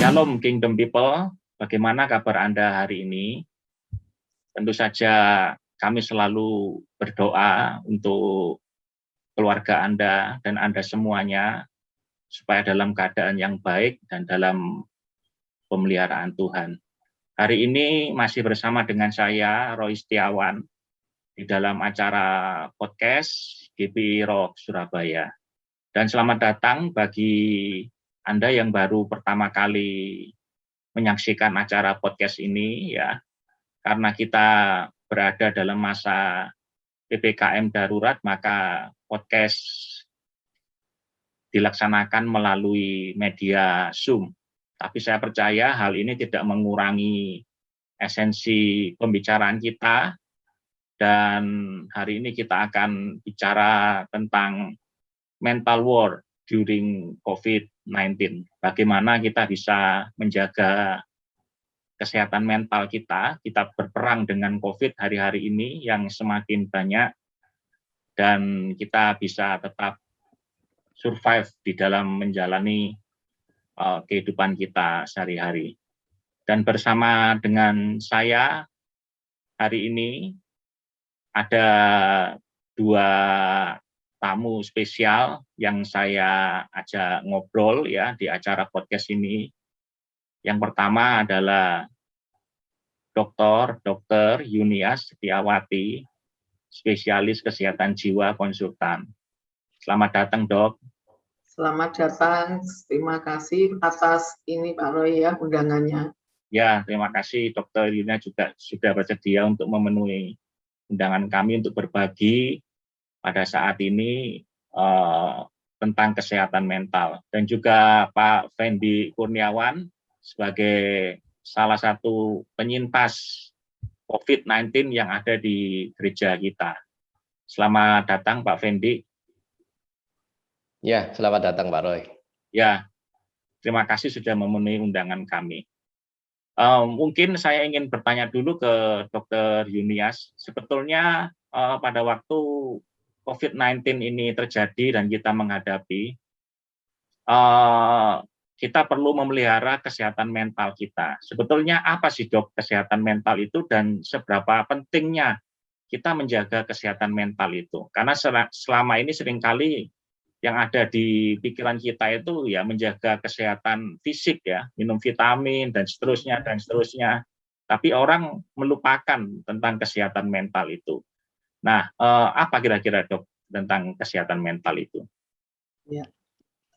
Shalom Kingdom People, bagaimana kabar Anda hari ini? Tentu saja kami selalu berdoa untuk keluarga Anda dan Anda semuanya, supaya dalam keadaan yang baik dan dalam pemeliharaan Tuhan. Hari ini masih bersama dengan saya, Roy Setiawan, di dalam acara podcast GPI Rock Surabaya. Dan selamat datang bagi Anda yang baru pertama kali menyaksikan acara podcast ini, ya, karena kita berada dalam masa PPKM darurat, maka podcast dilaksanakan melalui media Zoom. Tapi saya percaya hal ini tidak mengurangi esensi pembicaraan kita, dan hari ini kita akan bicara tentang mental war during COVID-19. Bagaimana kita bisa menjaga kesehatan mental kita berperang dengan COVID hari-hari ini yang semakin banyak, dan kita bisa tetap survive di dalam menjalani kehidupan kita sehari-hari. Dan bersama dengan saya hari ini ada dua tamu spesial yang saya ajak ngobrol ya di acara podcast ini. Yang pertama adalah Dr. Yunias Setiawati, spesialis kesehatan jiwa konsultan. Selamat datang, Dok. Selamat datang, terima kasih atas ini Pak Roy ya undangannya. Ya, terima kasih Dr. Yunias juga sudah bersedia untuk memenuhi undangan kami untuk berbagi pada saat ini tentang kesehatan mental. Dan juga Pak Fendi Kurniawan sebagai salah satu penyintas COVID-19 yang ada di gereja kita. Selamat datang Pak Fendi. Ya, selamat datang Pak Roy. Ya, terima kasih sudah memenuhi undangan kami. Mungkin saya ingin bertanya dulu ke Dr. Yunias. Sebetulnya pada waktu COVID-19 ini terjadi dan kita menghadapi, kita perlu memelihara kesehatan mental kita. Sebetulnya apa sih, Dok, kesehatan mental itu, dan seberapa pentingnya kita menjaga kesehatan mental itu? Karena selama ini seringkali yang ada di pikiran kita itu ya menjaga kesehatan fisik ya, minum vitamin dan seterusnya dan seterusnya. Tapi orang melupakan tentang kesehatan mental itu. Nah, apa kira-kira Dok tentang kesehatan mental itu? Ya,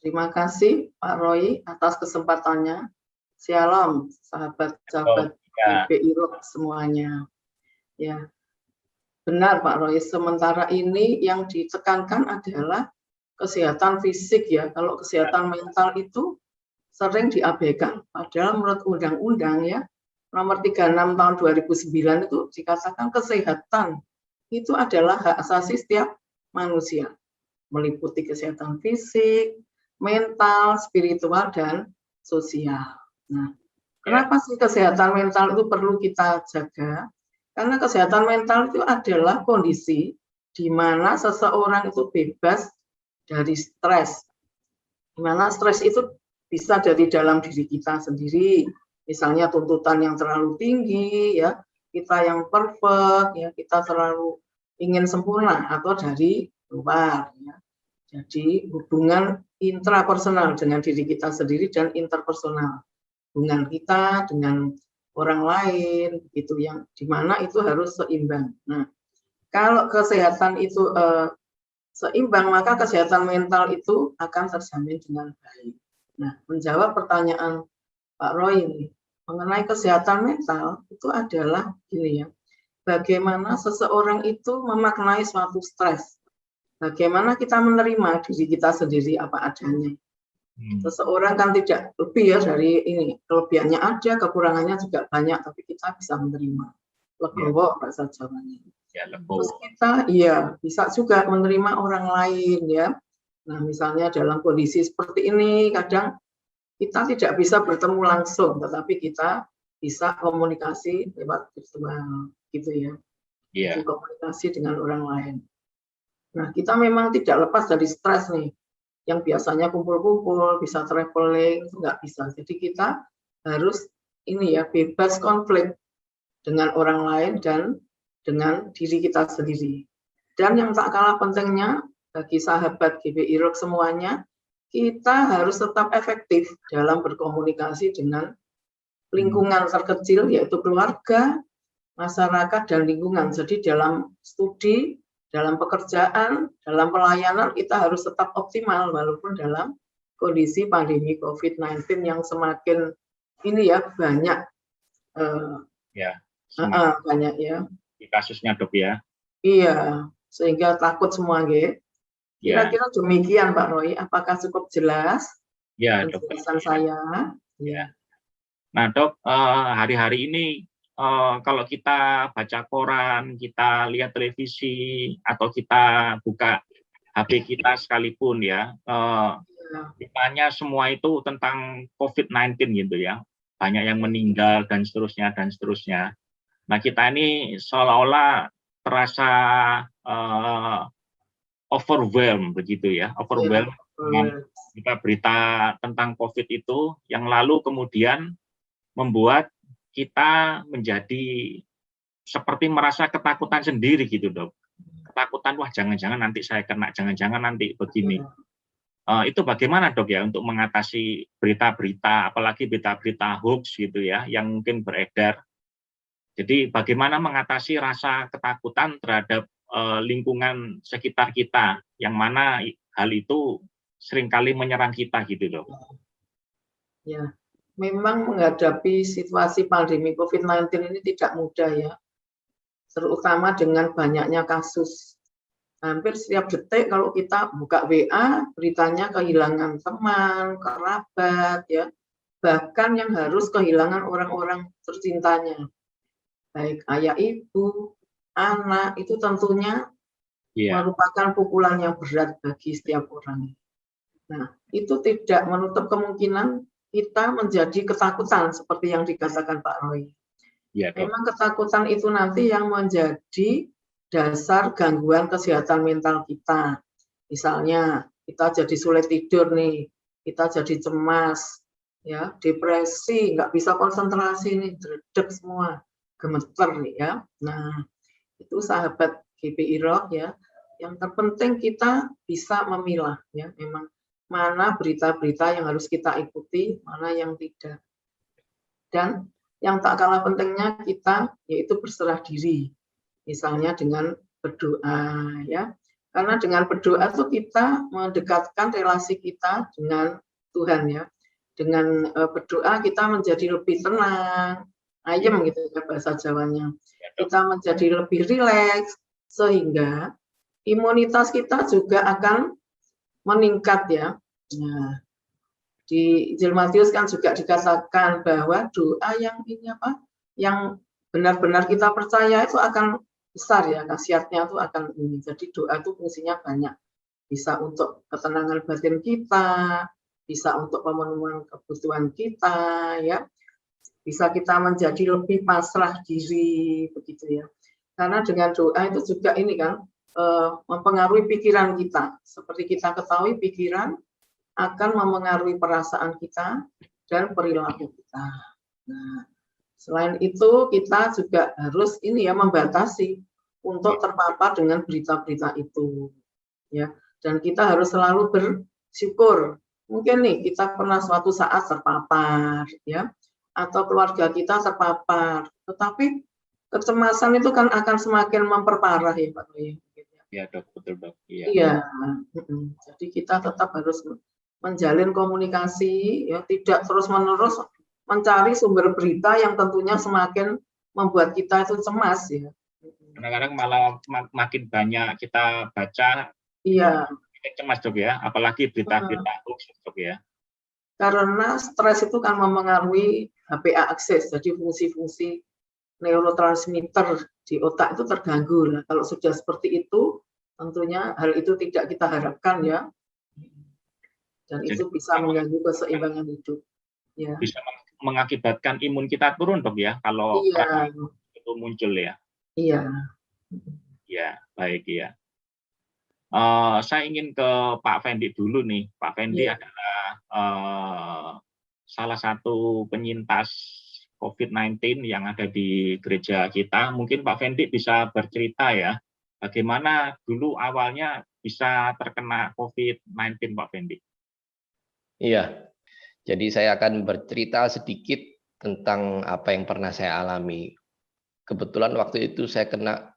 terima kasih Pak Roy atas kesempatannya. Shalom sahabat-sahabat GPI Rock semuanya. Ya, benar Pak Roy. Sementara ini yang ditekankan adalah kesehatan fisik ya. Kalau kesehatan mental itu sering diabaikan. Padahal menurut undang-undang ya nomor 36 tahun 2009 itu dikatakan kesehatan itu adalah hak asasi setiap manusia, meliputi kesehatan fisik, mental, spiritual, dan sosial. Nah, kenapa sih kesehatan mental itu perlu kita jaga? Karena kesehatan mental itu adalah kondisi di mana seseorang itu bebas dari stres, di mana stres itu bisa dari dalam diri kita sendiri, misalnya tuntutan yang terlalu tinggi, ya kita yang perfect, ya kita terlalu ingin sempurna, atau dari luar. Ya. Jadi hubungan intrapersonal dengan diri kita sendiri dan interpersonal, hubungan kita dengan orang lain, gitu yang dimana itu harus seimbang. Nah, kalau kesehatan itu seimbang, maka kesehatan mental itu akan terjamin dengan baik. Nah, menjawab pertanyaan Pak Roy ini mengenai kesehatan mental itu adalah gini ya, bagaimana seseorang itu memaknai suatu stres, bagaimana kita menerima diri kita sendiri apa adanya. Seseorang kan tidak lebih ya dari ini, kelebihannya ada, kekurangannya juga banyak, tapi kita bisa menerima. Legowo bahasa Jawanya. Ya, terus kita bisa juga menerima orang lain ya. Nah, misalnya dalam kondisi seperti ini kadang kita tidak bisa bertemu langsung, tetapi kita bisa komunikasi lewat virtual gitu ya. Jadi komunikasi dengan orang lain. Nah, kita memang tidak lepas dari stres nih. Yang biasanya kumpul-kumpul, bisa traveling, itu nggak bisa. Jadi kita harus ini ya, bebas konflik dengan orang lain dan dengan diri kita sendiri. Dan yang tak kalah pentingnya bagi sahabat GBI Rock semuanya, kita harus tetap efektif dalam berkomunikasi dengan lingkungan terkecil, yaitu keluarga, masyarakat, dan lingkungan. Jadi dalam studi, dalam pekerjaan, dalam pelayanan, kita harus tetap optimal walaupun dalam kondisi pandemi COVID-19 yang semakin ini ya, banyak. Banyak ya. Kasusnya, Dok ya. Iya, sehingga takut semua, nggih. Kira-kira demikian, Pak Roy. Apakah cukup jelas penjelasan saya? Ya. Nah, Dok, hari-hari ini kalau kita baca koran, kita lihat televisi, atau kita buka HP kita sekalipun ya, ditanya semua itu tentang COVID-19 gitu ya. Banyak yang meninggal dan seterusnya dan seterusnya. Nah, kita ini seolah-olah terasa overwhelmed begitu ya, overwhelmed dengan berita tentang COVID itu, yang lalu kemudian membuat kita menjadi seperti merasa ketakutan sendiri gitu, Dok. Ketakutan, wah jangan-jangan nanti saya kena, jangan-jangan nanti begini. Itu bagaimana, Dok ya, untuk mengatasi berita-berita, apalagi berita-berita hoax gitu ya, yang mungkin beredar. Jadi bagaimana mengatasi rasa ketakutan terhadap lingkungan sekitar kita, yang mana hal itu seringkali menyerang kita gitu, Dok. Ya, memang menghadapi situasi pandemi COVID-19 ini tidak mudah ya, terutama dengan banyaknya kasus. Hampir setiap detik kalau kita buka WA, beritanya kehilangan teman, kerabat, ya, bahkan yang harus kehilangan orang-orang tercintanya, baik ayah ibu, anak, itu tentunya merupakan pukulan yang berat bagi setiap orang. Nah, itu tidak menutup kemungkinan kita menjadi ketakutan seperti yang dikatakan Pak Roy. Memang ketakutan itu nanti yang menjadi dasar gangguan kesehatan mental kita. Misalnya kita jadi sulit tidur nih, kita jadi cemas, ya, depresi, nggak bisa konsentrasi nih, dredeg semua, gemeter nih ya. Nah, itu sahabat GBI Rock ya. Yang terpenting kita bisa memilah ya, memang mana berita-berita yang harus kita ikuti, mana yang tidak. Dan yang tak kalah pentingnya kita yaitu berserah diri. Misalnya dengan berdoa ya. Karena dengan berdoa itu kita mendekatkan relasi kita dengan Tuhan ya. Dengan berdoa kita menjadi lebih tenang, ayem gitu ya bahasa Jawanya. Kita menjadi lebih rileks sehingga imunitas kita juga akan meningkat ya. Nah, di Injil Matius kan juga dikatakan bahwa doa yang ini apa? Yang benar-benar kita percaya itu akan besar ya, khasiatnya itu akan ini. Jadi doa itu fungsinya banyak. Bisa untuk ketenangan batin kita, bisa untuk pemenuhan kebutuhan kita ya. Bisa kita menjadi lebih pasrah diri begitu ya. Karena dengan doa itu juga ini kan mempengaruhi pikiran kita. Seperti kita ketahui pikiran akan memengaruhi perasaan kita dan perilaku kita. Nah, selain itu kita juga harus ini ya membatasi untuk terpapar dengan berita-berita itu, ya. Dan kita harus selalu bersyukur. Mungkin nih kita pernah suatu saat terpapar, ya, atau keluarga kita terpapar. Tetapi kecemasan itu kan akan semakin memperparah ya Pak Roy. Iya Dok, betul Dok. Iya. Jadi kita tetap harus menjalin komunikasi, ya, tidak terus-menerus mencari sumber berita yang tentunya semakin membuat kita itu cemas ya. Kadang-kadang malah makin banyak kita baca, iya, cemas Dok ya, apalagi berita-berita hoax Dok ya. Karena stres itu kan memengaruhi HPA akses, jadi fungsi-fungsi neurotransmitter di otak itu terganggu. Nah, kalau sudah seperti itu, tentunya hal itu tidak kita harapkan ya. Dan jadi, itu bisa mengganggu keseimbangan hidup. Ya. Bisa mengakibatkan imun kita turun Dok ya, kalau itu muncul ya. Iya. Ya, baik ya. Saya ingin ke Pak Fendi dulu nih. Pak Fendi adalah salah satu penyintas COVID-19 yang ada di gereja kita. Mungkin Pak Fendi bisa bercerita ya, bagaimana dulu awalnya bisa terkena COVID-19, Pak Fendi. Iya, jadi saya akan bercerita sedikit tentang apa yang pernah saya alami. Kebetulan waktu itu saya kena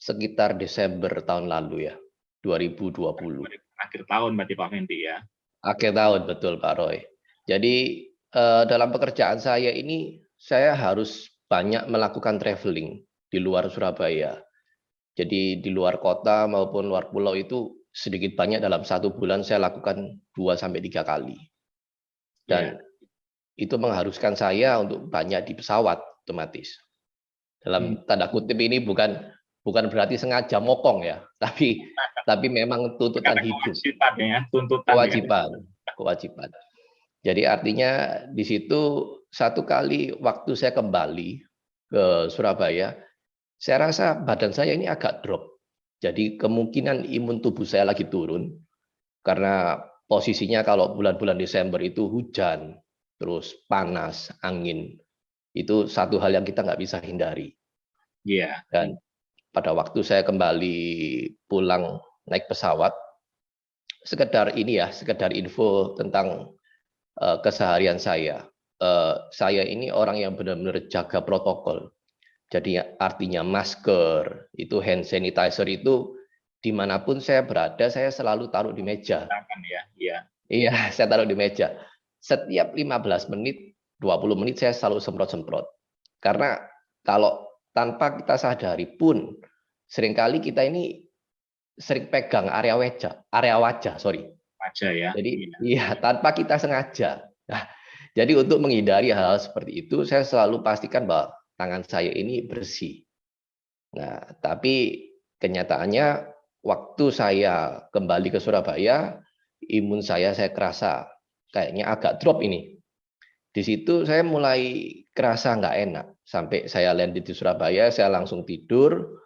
sekitar Desember tahun lalu ya, 2020. Akhir tahun berarti Pak Fendi ya. Akhir tahun, betul Pak Roy. Jadi dalam pekerjaan saya ini, saya harus banyak melakukan traveling di luar Surabaya. Jadi di luar kota maupun luar pulau itu sedikit banyak dalam 1 bulan saya lakukan 2-3 kali. Dan itu mengharuskan saya untuk banyak di pesawat otomatis. Dalam tanda kutip ini bukan berarti sengaja mokong ya, tapi memang tuntutan hidup. Kewajiban. Jadi artinya di situ satu kali waktu saya kembali ke Surabaya, saya rasa badan saya ini agak drop. Jadi kemungkinan imun tubuh saya lagi turun karena posisinya kalau bulan-bulan Desember itu hujan, terus panas, angin. Itu satu hal yang kita nggak bisa hindari. Iya. Dan pada waktu saya kembali pulang naik pesawat, sekedar info tentang keseharian saya. Saya ini orang yang benar-benar jaga protokol. Jadi artinya masker, itu hand sanitizer itu dimanapun saya berada, saya selalu taruh di meja. Iya, saya taruh di meja. Setiap 15 menit, 20 menit saya selalu semprot-semprot. Karena kalau tanpa kita sadari pun, seringkali kita ini sering pegang area wajah. Jadi iya, tanpa kita sengaja. Nah, jadi untuk menghindari hal-hal seperti itu, saya selalu pastikan bahwa tangan saya ini bersih. Nah, tapi kenyataannya waktu saya kembali ke Surabaya, imun saya kerasa kayaknya agak drop ini. Di situ saya mulai kerasa nggak enak. Sampai saya landed di Surabaya, saya langsung tidur.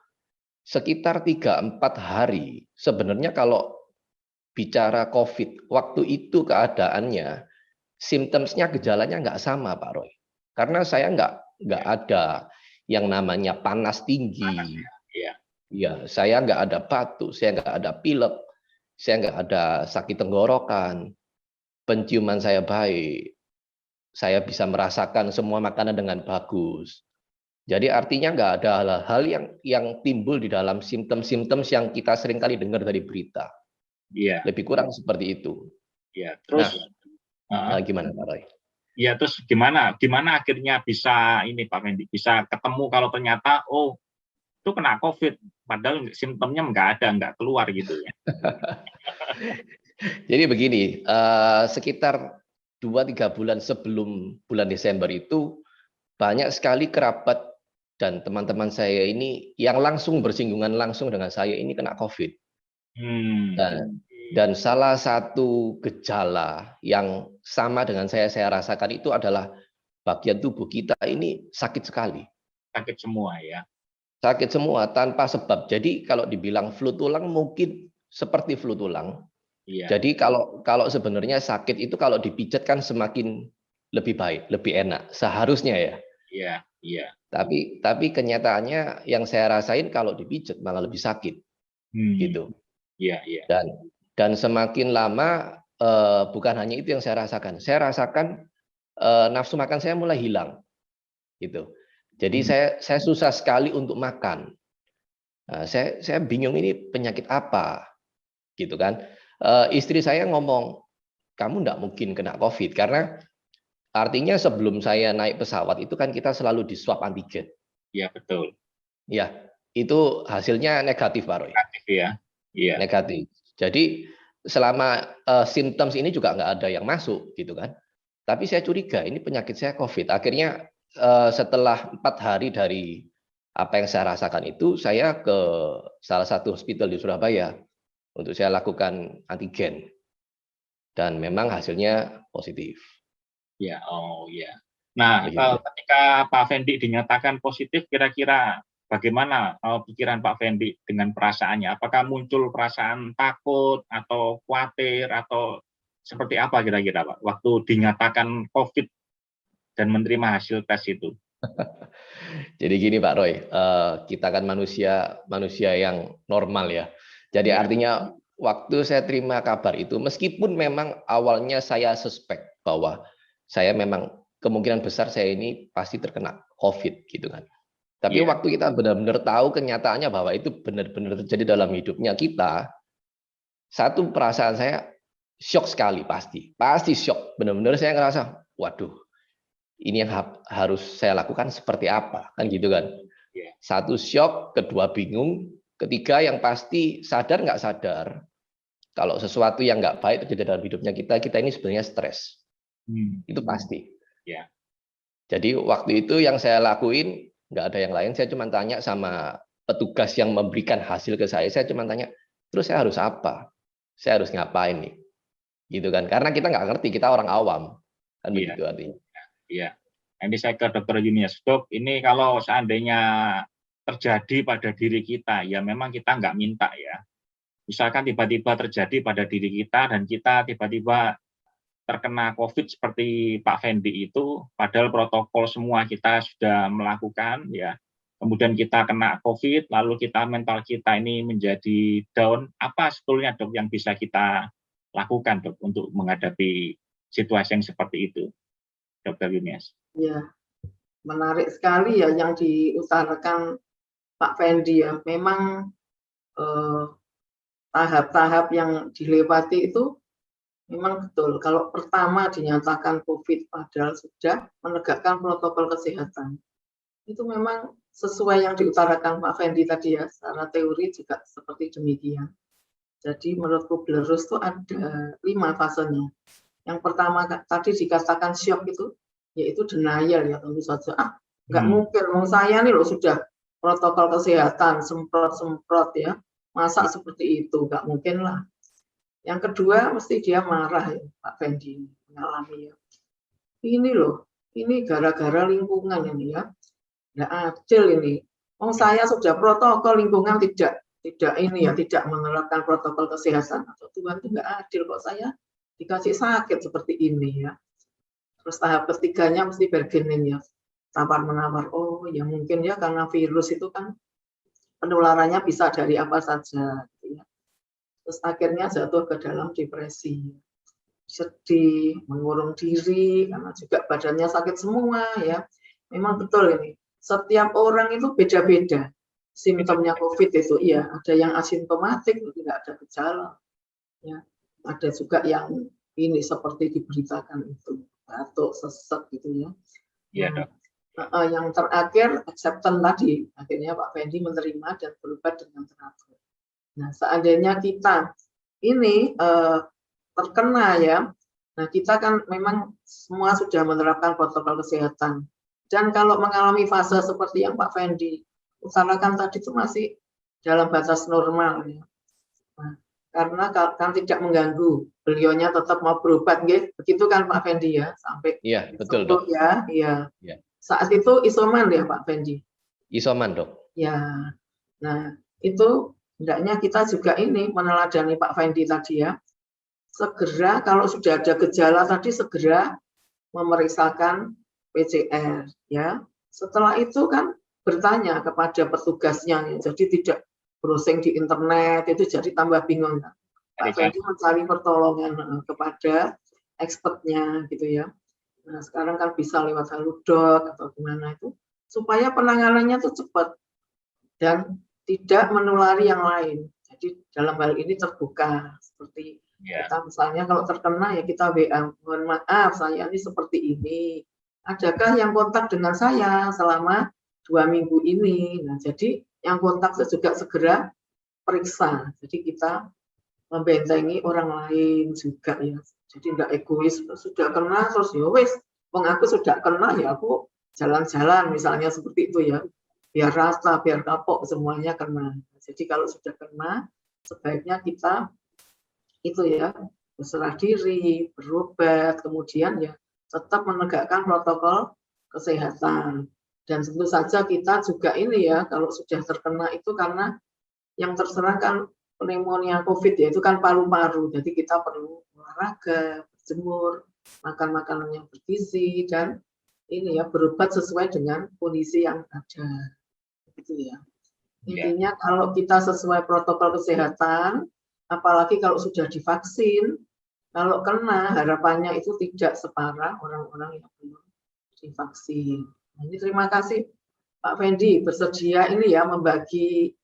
Sekitar 3-4 hari, sebenarnya kalau bicara COVID, waktu itu keadaannya, simptomnya, gejalanya nggak sama, Pak Roy. Karena saya nggak ada yang namanya panas tinggi. Ya, saya nggak ada batuk, saya nggak ada pilek, saya nggak ada sakit tenggorokan, penciuman saya baik, saya bisa merasakan semua makanan dengan bagus. Jadi artinya nggak ada hal-hal yang timbul di dalam simptom-simptom yang kita sering kali dengar dari berita. Iya. Lebih kurang seperti itu. Iya. Terus gimana Pak Roy? Iya, terus gimana akhirnya bisa ini Pak Fendi, bisa ketemu kalau ternyata itu kena COVID, padahal simptomnya nggak keluar gitu ya. Jadi begini, sekitar 2-3 bulan sebelum bulan Desember itu banyak sekali kerabat dan teman-teman saya ini yang langsung bersinggungan langsung dengan saya ini kena COVID. Dan salah satu gejala yang sama dengan saya rasakan itu adalah bagian tubuh kita ini sakit sekali. Sakit semua ya. Sakit semua tanpa sebab. Jadi kalau dibilang flu tulang mungkin seperti flu tulang. Iya. Jadi kalau sebenarnya sakit itu kalau dipijat kan semakin lebih baik, lebih enak seharusnya ya. Iya. Tapi kenyataannya yang saya rasain kalau dipijat malah lebih sakit. Gitu. Iya. Dan semakin lama bukan hanya itu yang saya rasakan. Saya rasakan nafsu makan saya mulai hilang. Gitu. Jadi saya susah sekali untuk makan. Nah, saya bingung ini penyakit apa. Gitu kan. Istri saya ngomong, kamu enggak mungkin kena COVID karena artinya sebelum saya naik pesawat itu kan kita selalu di swab antigen. Iya, betul. Ya, itu hasilnya negatif, Pak Roy. Negatif ya. Iya. Negatif. Jadi selama simptom ini juga nggak ada yang masuk gitu kan. Tapi saya curiga ini penyakit saya COVID. Akhirnya setelah 4 hari dari apa yang saya rasakan itu, saya ke salah satu hospital di Surabaya untuk saya lakukan antigen. Dan memang hasilnya positif. Ya, Nah, ketika Pak Fendi dinyatakan positif, kira-kira bagaimana pikiran Pak Fendi dengan perasaannya? Apakah muncul perasaan takut atau khawatir atau seperti apa kira-kira Pak, waktu dinyatakan COVID dan menerima hasil tes itu? Jadi gini Pak Roy, kita kan manusia yang normal ya. Jadi artinya waktu saya terima kabar itu, meskipun memang awalnya saya suspek bahwa saya memang kemungkinan besar saya ini pasti terkena COVID gitu kan. Tapi waktu kita benar-benar tahu kenyataannya bahwa itu benar-benar terjadi dalam hidupnya kita, satu perasaan saya shock sekali, pasti shock. Benar-benar saya ngerasa, waduh, ini yang harus saya lakukan seperti apa, kan gitu kan. Satu shock, kedua bingung, ketiga yang pasti sadar nggak sadar, kalau sesuatu yang nggak baik terjadi dalam hidupnya kita ini sebenarnya stres. Itu pasti. Jadi waktu itu yang saya lakuin, nggak ada yang lain, saya cuma tanya sama petugas yang memberikan hasil ke saya cuma tanya, terus saya harus apa? Saya harus ngapain nih? Gitu kan, karena kita nggak ngerti, kita orang awam. Kan begitu artinya. Iya. Nanti saya ke Dr. Yunias. Dok, ini kalau seandainya terjadi pada diri kita, ya memang kita nggak minta ya. Misalkan tiba-tiba terjadi pada diri kita dan kita tiba-tiba terkena COVID seperti Pak Fendi itu, padahal protokol semua kita sudah melakukan ya. Kemudian kita kena COVID, lalu mental kita ini menjadi down. Apa sebetulnya Dok yang bisa kita lakukan Dok untuk menghadapi situasi yang seperti itu, Dr. Yunias? Ya, menarik sekali ya yang diutarakan Pak Fendi ya. Memang tahap-tahap yang dilewati itu memang betul. Kalau pertama dinyatakan COVID padahal sudah menegakkan protokol kesehatan, itu memang sesuai yang diutarakan Pak Fendi tadi ya, secara teori juga seperti demikian. Jadi menurut Kubler-Ross itu ada 5 fasenya. Yang pertama tadi dikatakan shock itu, yaitu denial ya, tentu saja. Nggak mungkin, saya nih loh sudah protokol kesehatan, semprot-semprot ya, masa seperti itu, nggak mungkin lah. Yang kedua, mesti dia marah ya, Pak Fendi mengalami ya. Ini loh, ini gara-gara lingkungan ini ya, nggak adil ini. Saya sudah protokol lingkungan tidak ini ya, tidak menerapkan protokol kesehatan. Atau Tuhan itu nggak adil kok saya dikasih sakit seperti ini ya. Terus tahap ketiganya mesti bergening ya, tawar-menawar. Oh ya mungkin ya karena virus itu kan penularannya bisa dari apa saja. Gitu ya. Terus akhirnya jatuh ke dalam depresi, sedih, mengurung diri, karena juga badannya sakit semua ya. Memang betul ini, setiap orang itu beda-beda simptomnya COVID itu. Iya, ada yang asimptomatik, tidak ada gejala. Ya, ada juga yang ini seperti diberitakan itu, batuk, sesek gitu ya. Iya, Dok. Yang terakhir acceptance tadi, akhirnya Pak Fendi menerima dan berubah dengan teratur. Nah, seandainya kita ini terkena ya, nah kita kan memang semua sudah menerapkan protokol kesehatan. Dan kalau mengalami fase seperti yang Pak Fendi utarakan tadi itu masih dalam batas normal ya. Nah, karena kan tidak mengganggu, beliaunya tetap mau berobat, gitu. Begitu kan Pak Fendi ya, sampai betul Dok. Ya. Saat itu isoman ya Pak Fendi. Isoman Dok. Ya, nah itu hendaknya kita juga ini meneladani Pak Fendi tadi ya. Segera kalau sudah ada gejala tadi segera memeriksakan PCR ya. Setelah itu kan bertanya kepada petugasnya ya. Jadi tidak browsing di internet itu jadi tambah bingung kan. Pak Fendi mencari pertolongan kepada expertnya gitu ya. Nah, sekarang kan bisa lewat Halodoc atau gimana itu supaya penanganannya itu cepat dan tidak menulari yang lain. Jadi dalam hal ini terbuka seperti kita misalnya kalau terkena ya kita WA, mohon maaf saya ini seperti ini. Adakah yang kontak dengan saya selama 2 minggu ini? Nah, jadi yang kontak juga segera periksa. Jadi kita membentengi orang lain juga ya. Jadi tidak egois, sudah kena terus ya wes, wong aku sudah kena ya aku jalan-jalan misalnya seperti itu ya. Biar rasa, biar kapok semuanya kena. Jadi kalau sudah kena, sebaiknya kita itu ya berserah diri, berobat, kemudian ya tetap menegakkan protokol kesehatan. Dan tentu saja kita juga ini ya kalau sudah terkena itu karena yang terserang kan pneumonia COVID ya, itu kan paru-paru. Jadi kita perlu olahraga, berjemur, makan makanan yang bergizi, dan ini ya berobat sesuai dengan kondisi yang ada. Gitu ya. Intinya kalau kita sesuai protokol kesehatan, apalagi kalau sudah divaksin, kalau kena harapannya itu tidak separah orang-orang yang belum divaksin. Ini terima kasih Pak Fendi bersedia ini ya membagi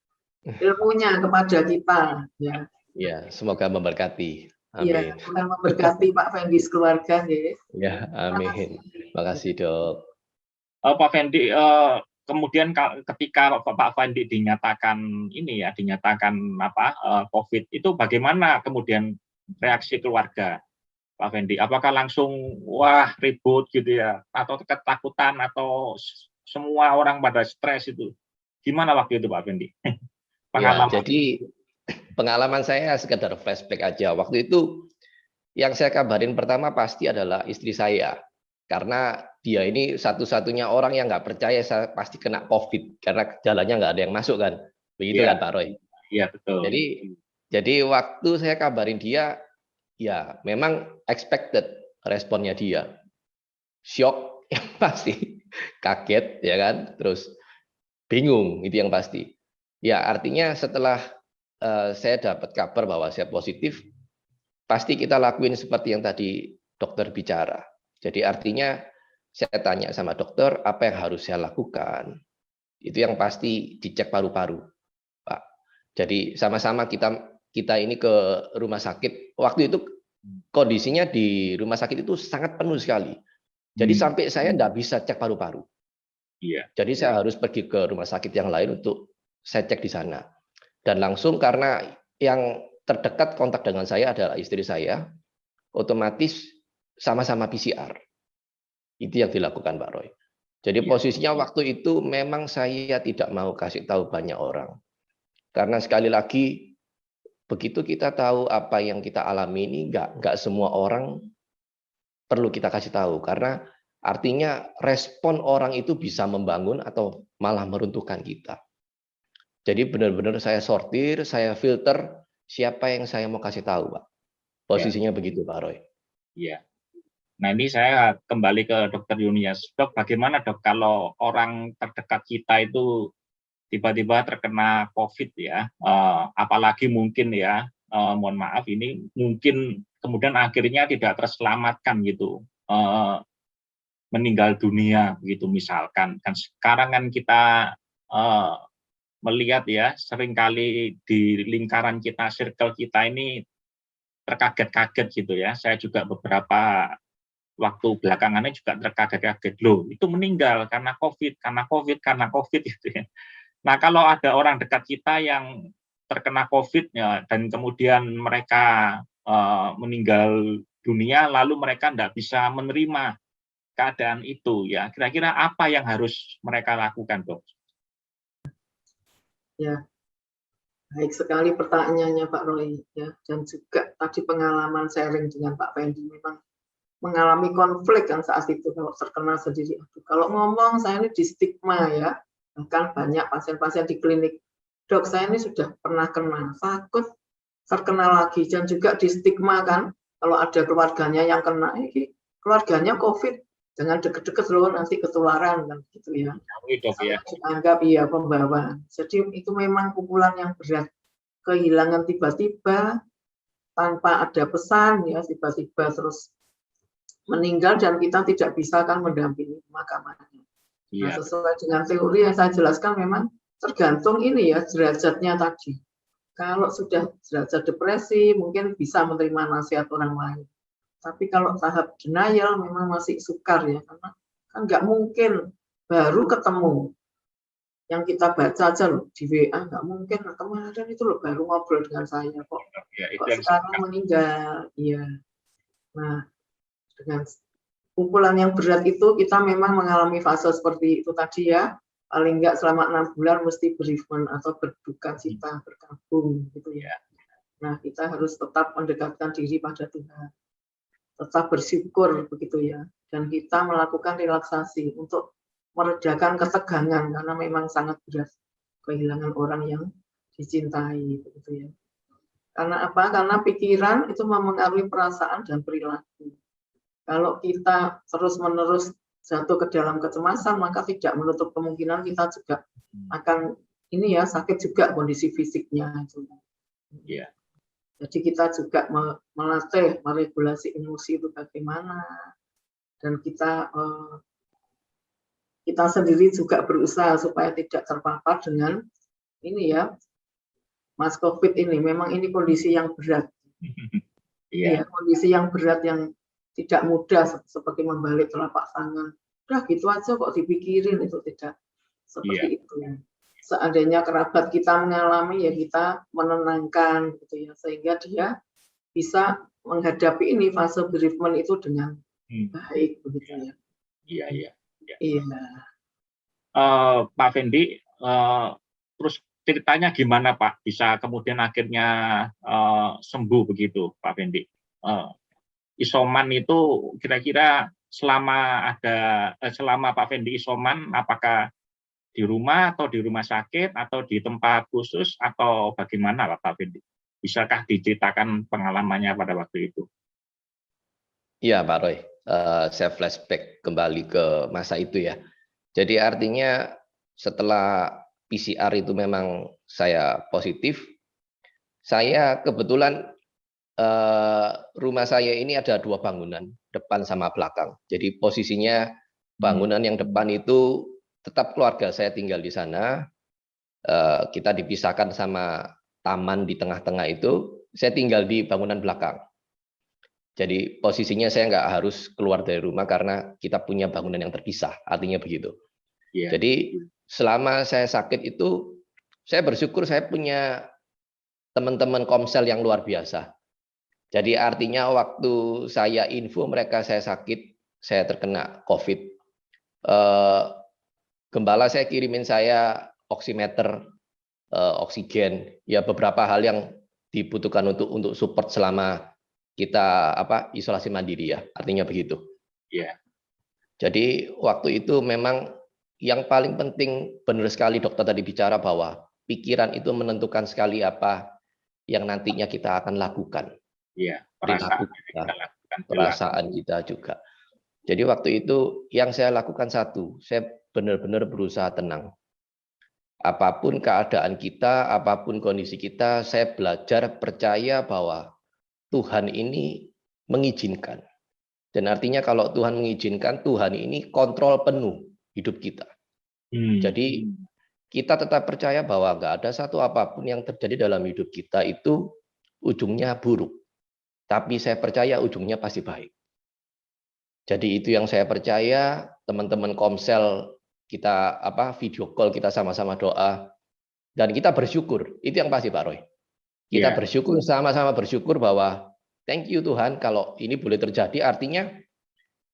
ilmunya kepada kita ya. Ya, semoga memberkati. Iya, Amin. Tuhan memberkati Pak Fendi sekeluarga ya. Ya, amin. Terima kasih, Dok. Pak Fendi, kemudian ketika Pak Fendi dinyatakan ini ya, dinyatakan COVID, itu bagaimana kemudian reaksi keluarga Pak Fendi? Apakah langsung wah ribut gitu ya, atau ketakutan, atau semua orang pada stres itu? Gimana waktu itu Pak Fendi? Ya, jadi pengalaman saya sekedar flashback aja. Waktu itu yang saya kabarin pertama pasti adalah istri saya. Karena dia ini satu-satunya orang yang nggak percaya saya pasti kena COVID. Karena jalannya nggak ada yang masuk kan. Begitu kan Pak Roy? Iya, betul. Jadi waktu saya kabarin dia, ya memang expected responnya dia. Shock yang pasti. Kaget ya kan. Terus bingung, itu yang pasti. Ya artinya setelah saya dapat kabar bahwa saya positif, pasti kita lakuin seperti yang tadi dokter bicara. Jadi artinya saya tanya sama dokter apa yang harus saya lakukan. Itu yang pasti dicek paru-paru, Pak. Jadi sama-sama kita ini ke rumah sakit. Waktu itu kondisinya di rumah sakit itu sangat penuh sekali. Jadi sampai saya nggak bisa cek paru-paru. Iya. Jadi saya harus pergi ke rumah sakit yang lain untuk saya cek di sana. Dan langsung karena yang terdekat kontak dengan saya adalah istri saya, otomatis sama-sama PCR. Itu yang dilakukan Pak Roy. Jadi posisinya waktu itu memang saya tidak mau kasih tahu banyak orang. Karena sekali lagi, begitu kita tahu apa yang kita alami ini, nggak semua orang perlu kita kasih tahu. Karena artinya respon orang itu bisa membangun atau malah meruntuhkan kita. Jadi benar-benar saya sortir, saya filter siapa yang saya mau kasih tahu, Pak. Posisinya begitu, Pak Roy. Iya. Nah ini saya kembali ke Dokter Yunias. Dok, bagaimana dok kalau orang terdekat kita itu tiba-tiba terkena COVID ya, apalagi mungkin ya, mohon maaf ini mungkin kemudian akhirnya tidak terselamatkan gitu, meninggal dunia begitu misalkan. Kan sekarang kan kita melihat ya, seringkali di lingkaran kita, circle kita ini terkaget-kaget gitu ya. Saya juga beberapa waktu belakangannya juga terkaget-kaget, loh itu meninggal karena COVID gitu ya. Nah kalau ada orang dekat kita yang terkena COVID ya, dan kemudian mereka meninggal dunia, lalu mereka tidak bisa menerima keadaan itu ya, kira-kira apa yang harus mereka lakukan, Dok? Ya, baik sekali pertanyaannya Pak Roy ya, dan juga tadi pengalaman sharing dengan Pak Fendi memang mengalami konflik kan saat itu kalau terkena sendiri. Kalau ngomong saya ini di stigma ya, bahkan banyak pasien-pasien di klinik, dok saya ini sudah pernah kena, takut terkena lagi, dan juga di stigma kan kalau ada keluarganya yang kena, keluarganya COVID, jangan deket-deket loh nanti ketularan kan gitu ya. Dianggap ya pembawa. Jadi itu memang pukulan yang berat. Kehilangan tiba-tiba tanpa ada pesan ya, tiba-tiba terus meninggal dan kita tidak bisa kan mendampingi pemakamannya. Nah, sesuai dengan teori yang saya jelaskan memang tergantung ini ya derajatnya tadi. Kalau sudah derajat depresi mungkin bisa menerima nasihat orang lain. Tapi kalau tahap denial memang masih sukar ya, karena kan nggak mungkin baru ketemu yang kita baca aja loh di WA, nggak mungkin kemarin itu loh baru ngobrol dengan saya kok sekarang meninggal. Iya. Nah, dengan pukulan yang berat itu kita memang mengalami fase seperti itu tadi ya, paling nggak selama 6 bulan mesti bereavement atau berduka cita, berkabung gitu ya. Nah, kita harus tetap mendekatkan diri pada Tuhan, tetap bersyukur begitu ya, dan kita melakukan relaksasi untuk meredakan ketegangan karena memang sangat berat kehilangan orang yang dicintai begitu ya. Karena apa? Karena pikiran itu mempengaruhi perasaan dan perilaku. Kalau kita terus-menerus jatuh ke dalam kecemasan, maka tidak menutup kemungkinan kita juga akan ini ya sakit juga kondisi fisiknya itu. Iya. Jadi kita juga melatih meregulasi emosi itu bagaimana, dan kita sendiri juga berusaha supaya tidak terpapar dengan ini ya, Mas COVID ini. Memang ini kondisi yang berat. Iya. Ya, kondisi yang berat yang tidak mudah, seperti membalik telapak tangan. Udah gitu aja kok dipikirin, itu tidak seperti itu. Seandainya kerabat kita mengalami, ya kita menenangkan gitu ya, sehingga dia bisa menghadapi ini fase bereavement itu dengan baik begitu ya. Iya, iya. Iya. Pak Fendi, terus ceritanya gimana Pak bisa kemudian akhirnya sembuh begitu Pak Fendi? Isoman itu kira-kira selama Pak Fendi isoman, apakah di rumah atau di rumah sakit atau di tempat khusus atau bagaimana Pak Fendi? Bisakah diceritakan pengalamannya pada waktu itu? Iya Pak Roy, saya flashback kembali ke masa itu ya. Jadi artinya setelah PCR itu memang saya positif, saya kebetulan rumah saya ini ada 2 bangunan, depan sama belakang. Jadi posisinya bangunan yang depan itu tetap keluarga saya tinggal di sana. Kita dipisahkan sama taman di tengah-tengah itu, saya tinggal di bangunan belakang. Jadi posisinya saya nggak harus keluar dari rumah karena kita punya bangunan yang terpisah, artinya begitu. Yeah. Jadi selama saya sakit itu, saya bersyukur saya punya teman-teman komsel yang luar biasa. Jadi artinya waktu saya info mereka saya sakit, saya terkena COVID, gembala saya kirimin saya oximeter, oksigen, ya beberapa hal yang dibutuhkan untuk support selama kita isolasi mandiri ya, artinya begitu. Iya. Jadi waktu itu memang yang paling penting, benar sekali dokter tadi bicara bahwa pikiran itu menentukan sekali apa yang nantinya kita akan lakukan. Iya, perasaan kita juga. Jadi waktu itu yang saya lakukan satu, saya benar-benar berusaha tenang. Apapun keadaan kita, apapun kondisi kita, saya belajar percaya bahwa Tuhan ini mengizinkan. Dan artinya kalau Tuhan mengizinkan, Tuhan ini kontrol penuh hidup kita. Jadi kita tetap percaya bahwa nggak ada satu apapun yang terjadi dalam hidup kita itu ujungnya buruk. Tapi saya percaya ujungnya pasti baik. Jadi itu yang saya percaya, teman-teman komsel kita video call, kita sama-sama doa. Dan kita bersyukur, itu yang pasti Pak Roy. Kita bersyukur, sama-sama bersyukur bahwa thank you Tuhan, kalau ini boleh terjadi, artinya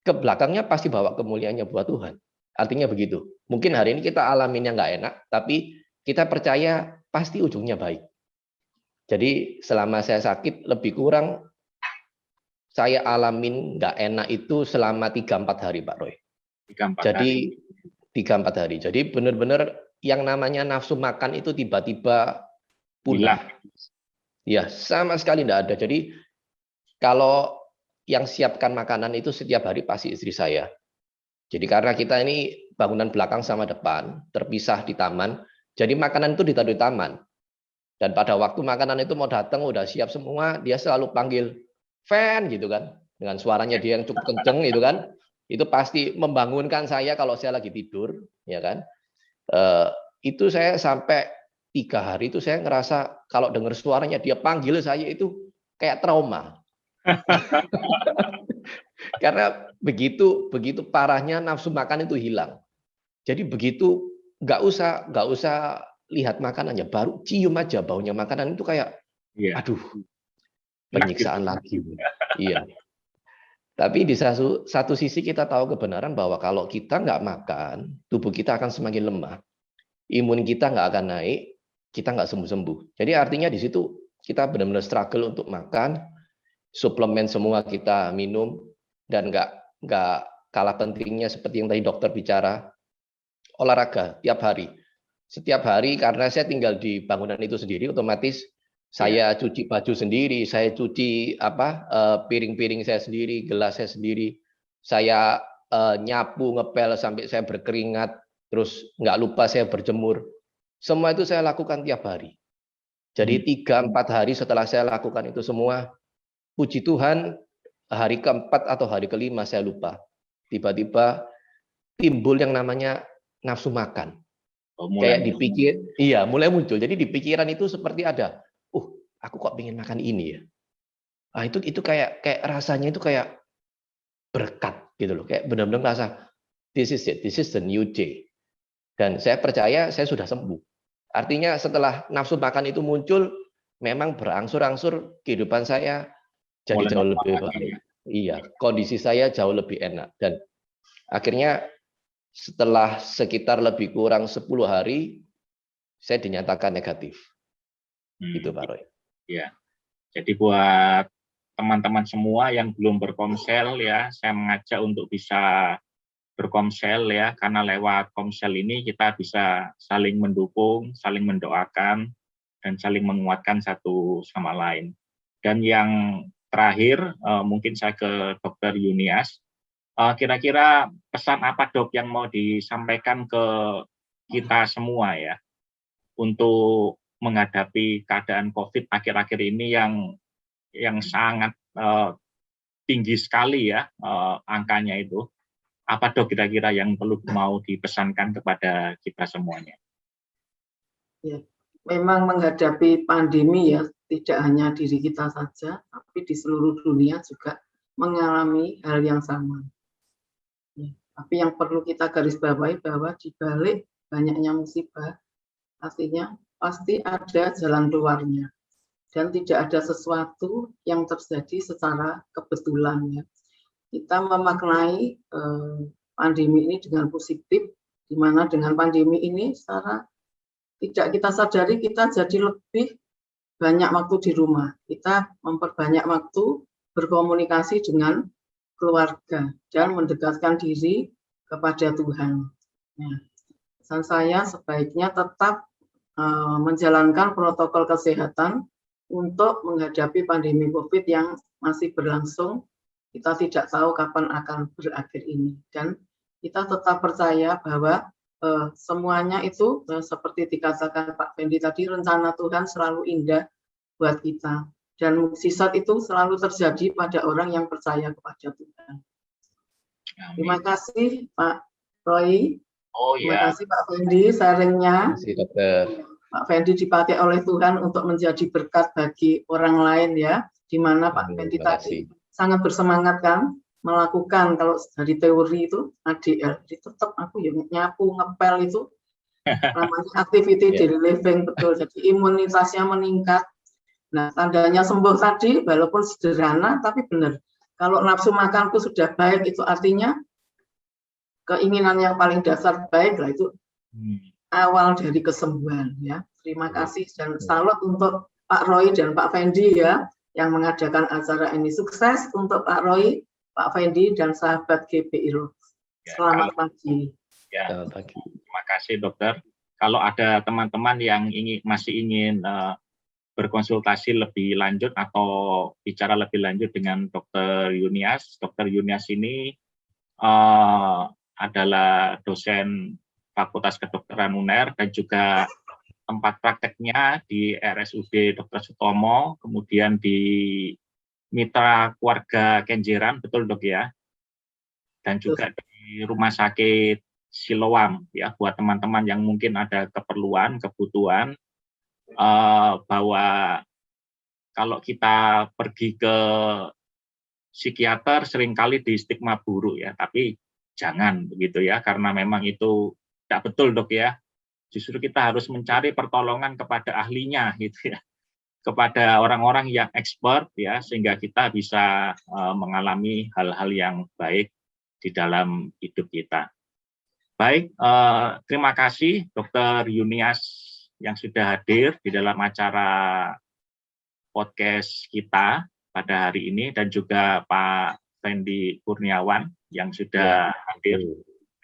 ke belakangnya pasti bawa kemuliaannya buat Tuhan. Artinya begitu. Mungkin hari ini kita alaminnya nggak enak, tapi kita percaya pasti ujungnya baik. Jadi selama saya sakit, lebih kurang saya alamin nggak enak itu selama 3-4 hari Pak Roy. 3-4 Jadi hari. 3-4 hari. Jadi benar-benar yang namanya nafsu makan itu tiba-tiba punah. Ya, sama sekali enggak ada. Jadi kalau yang siapkan makanan itu setiap hari pasti istri saya. Jadi karena kita ini bangunan belakang sama depan, terpisah di taman, jadi makanan itu ditaruh di taman. Dan pada waktu makanan itu mau datang, udah siap semua, dia selalu panggil fan gitu kan, dengan suaranya dia yang cukup kenceng gitu kan, itu pasti membangunkan saya kalau saya lagi tidur, ya kan. Itu saya sampai 3 hari itu saya ngerasa kalau dengar suaranya dia panggil saya itu kayak trauma. Karena begitu parahnya nafsu makan itu hilang. Jadi begitu nggak usah lihat makanannya, baru cium aja baunya makanan itu kayak aduh, penyiksaan lagi. Iya. Tapi di satu sisi kita tahu kebenaran bahwa kalau kita nggak makan, tubuh kita akan semakin lemah. Imun kita nggak akan naik, kita nggak sembuh-sembuh. Jadi artinya di situ kita benar-benar struggle untuk makan, suplemen semua kita minum, dan nggak kalah pentingnya seperti yang tadi dokter bicara, olahraga tiap hari. Setiap hari karena saya tinggal di bangunan itu sendiri, otomatis Saya cuci baju sendiri, saya cuci piring-piring saya sendiri, gelas saya sendiri. Saya nyapu, ngepel sampai saya berkeringat, terus nggak lupa saya berjemur. Semua itu saya lakukan tiap hari. Jadi 3-4 hari setelah saya lakukan itu semua, puji Tuhan, hari keempat atau hari kelima saya lupa. Tiba-tiba timbul yang namanya nafsu makan. Kayak dipikir, mulai muncul. Jadi di pikiran itu seperti ada, aku kok pengen makan ini ya. Nah, itu kayak rasanya itu kayak berkat gitu loh. Kayak benar-benar rasa this is it, this is the new day. Dan saya percaya saya sudah sembuh. Artinya setelah nafsu makan itu muncul, memang berangsur-angsur kehidupan saya jadi jauh lebih baik. Iya, kondisi saya jauh lebih enak. Dan akhirnya setelah sekitar lebih kurang 10 hari, saya dinyatakan negatif. Itu Pak Roy. Ya, jadi buat teman-teman semua yang belum berkomsel ya, saya mengajak untuk bisa berkomsel ya, karena lewat komsel ini kita bisa saling mendukung, saling mendoakan, dan saling menguatkan satu sama lain. Dan yang terakhir, mungkin saya ke Dr. Yunias, kira-kira pesan apa dok yang mau disampaikan ke kita semua ya, untuk menghadapi keadaan COVID akhir-akhir ini yang sangat tinggi sekali ya angkanya itu. Apa dok kira-kira yang perlu mau dipesankan kepada kita semuanya? Ya, memang menghadapi pandemi ya, tidak hanya diri kita saja, tapi di seluruh dunia juga mengalami hal yang sama. Ya, tapi yang perlu kita garis bawahi bahwa di balik banyaknya musibah, artinya pasti ada jalan keluarnya. Dan tidak ada sesuatu yang terjadi secara kebetulan ya. Kita memaknai pandemi ini dengan positif, di mana dengan pandemi ini secara tidak kita sadari kita jadi lebih banyak waktu di rumah. Kita memperbanyak waktu berkomunikasi dengan keluarga dan mendekatkan diri kepada Tuhan. Nah, pesan saya sebaiknya tetap menjalankan protokol kesehatan untuk menghadapi pandemi COVID yang masih berlangsung. Kita tidak tahu kapan akan berakhir ini, dan kita tetap percaya bahwa semuanya itu seperti dikatakan Pak Fendi tadi, rencana Tuhan selalu indah buat kita, dan mukjizat itu selalu terjadi pada orang yang percaya kepada Tuhan. Amin. Terima kasih Pak Roy. Terima kasih Pak Fendi sharingnya. Terima kasih dokter. Pak Fendi dipakai oleh Tuhan untuk menjadi berkat bagi orang lain ya, di mana Pak Fendi tadi sangat bersemangat kan melakukan, kalau dari teori itu ADL, jadi tetap aku ya nyapu, ngepel itu namanya activity daily living, betul. Jadi imunitasnya meningkat. Nah, tandanya sembuh tadi walaupun sederhana tapi benar. Kalau nafsu makanku sudah baik, itu artinya keinginan yang paling dasar baik lah, itu awal dari kesembuhan ya. Terima kasih dan salut untuk Pak Roy dan Pak Fendi ya yang mengadakan acara ini. Sukses untuk Pak Roy, Pak Fendi dan sahabat GPI Rock. Selamat pagi. Ya, terima kasih dokter. Kalau ada teman-teman yang masih ingin berkonsultasi lebih lanjut atau bicara lebih lanjut dengan Dr. Yunias ini adalah dosen Fakultas Kedokteran UNER dan juga tempat prakteknya di RSUD Dr. Sutomo, kemudian di Mitra Keluarga Kenjeran, betul dok ya? Dan juga di Rumah Sakit Siloam ya, buat teman-teman yang mungkin ada kebutuhan bahwa kalau kita pergi ke psikiater seringkali di stigma buruk ya, tapi jangan begitu ya, karena memang itu tidak betul dok ya. Justru kita harus mencari pertolongan kepada ahlinya gitu ya, kepada orang-orang yang expert ya, sehingga kita bisa mengalami hal-hal yang baik di dalam hidup kita. Baik, terima kasih Dr. Yunias yang sudah hadir di dalam acara podcast kita pada hari ini, dan juga Pak Fendi Kurniawan yang sudah hadir.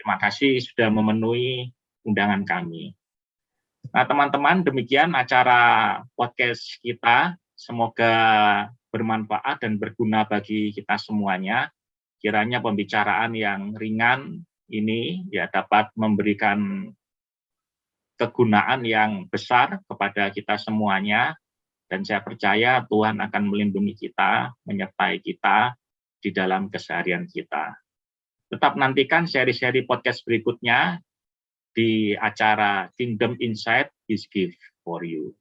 Terima kasih sudah memenuhi undangan kami. Nah, teman-teman, demikian acara podcast kita. Semoga bermanfaat dan berguna bagi kita semuanya. Kiranya pembicaraan yang ringan ini ya dapat memberikan kegunaan yang besar kepada kita semuanya. Dan saya percaya Tuhan akan melindungi kita, menyertai kita di dalam keseharian kita. Tetap nantikan seri-seri podcast berikutnya di acara Kingdom Insight is Gift for You.